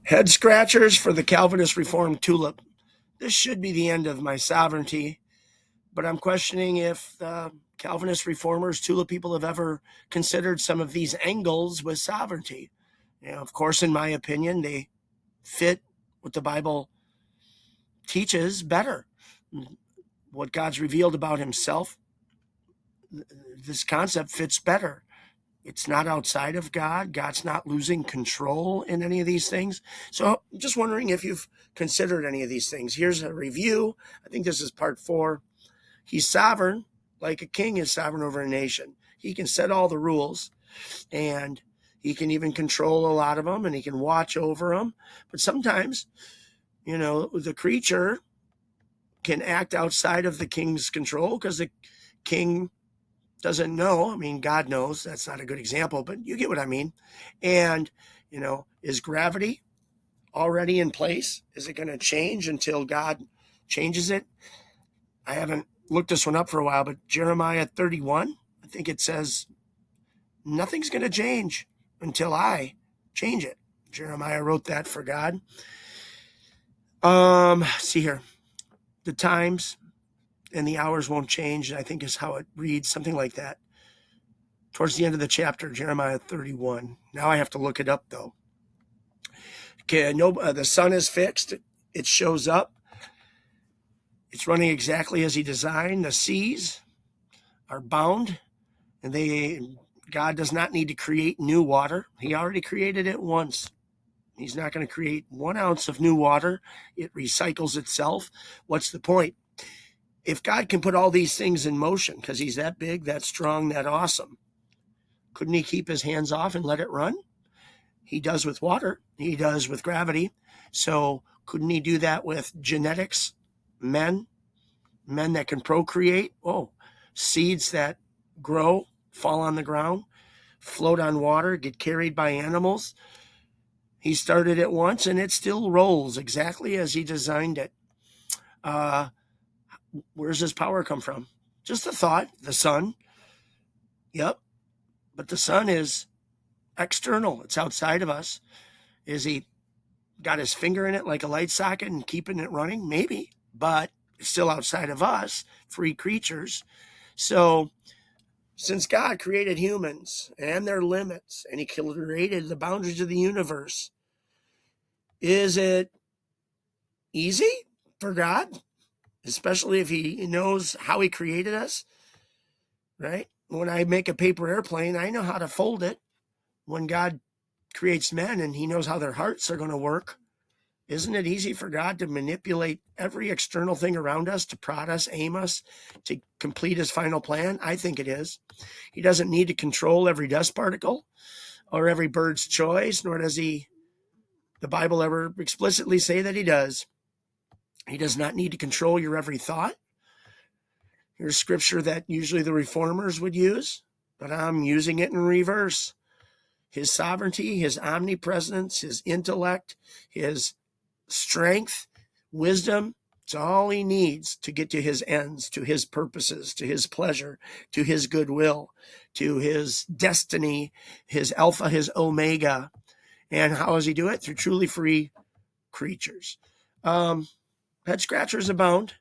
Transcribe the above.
Head scratchers for the Calvinist Reformed tulip. This should be the end of my sovereignty, but I'm questioning if Calvinist reformers, tulip people, have ever considered some of these angles with sovereignty. Of course, in my opinion, they fit what the Bible teaches better. What God's revealed about himself, this concept fits better. It's not outside of God. God's not losing control in any of these things. So I'm just wondering if you've considered any of these things. Here's a review. I think this is part 4. He's sovereign, like a king is sovereign over a nation. He can set all the rules, and he can even control a lot of them, and he can watch over them. But sometimes, the creature can act outside of the king's control because the king doesn't know. I mean, God knows. That's not a good example, but you get what I mean. And, is gravity already in place? Is it going to change until God changes it? I haven't looked this one up for a while, but Jeremiah 31, I think it says, nothing's going to change until I change it. Jeremiah wrote that for God. See here. The times and the hours won't change, I think is how it reads, something like that. Towards the end of the chapter, Jeremiah 31. Now I have to look it up, though. Okay, the sun is fixed. It shows up. It's running exactly as he designed. The seas are bound, and God does not need to create new water. He already created it once. He's not going to create 1 ounce of new water. It recycles itself. What's the point? If God can put all these things in motion because he's that big, that strong, that awesome, couldn't he keep his hands off and let it run? He does with water. He does with gravity. So couldn't he do that with genetics? Men that can procreate. Seeds that grow, fall on the ground, float on water, get carried by animals. He started it once and it still rolls exactly as he designed it. Where's his power come from? Just a thought. The sun. Yep. But the sun is external. It's outside of us. Is he got his finger in it like a light socket and keeping it running? Maybe. But it's still outside of us, free creatures. So since God created humans and their limits, and he created the boundaries of the universe, is it easy for God? Especially if he knows how he created us, right? When I make a paper airplane, I know how to fold it. When God creates men and he knows how their hearts are going to work, isn't it easy for God to manipulate every external thing around us to prod us, aim us, to complete his final plan? I think it is. He doesn't need to control every dust particle or every bird's choice, nor does the Bible ever explicitly say that he does. He does not need to control your every thought. Here's scripture that usually the reformers would use, but I'm using it in reverse. His sovereignty, his omnipresence, his intellect, his strength, wisdom, it's all he needs to get to his ends, to his purposes, to his pleasure, to his goodwill, to his destiny, his alpha, his omega. And how does he do it? Through truly free creatures. Head scratchers abound.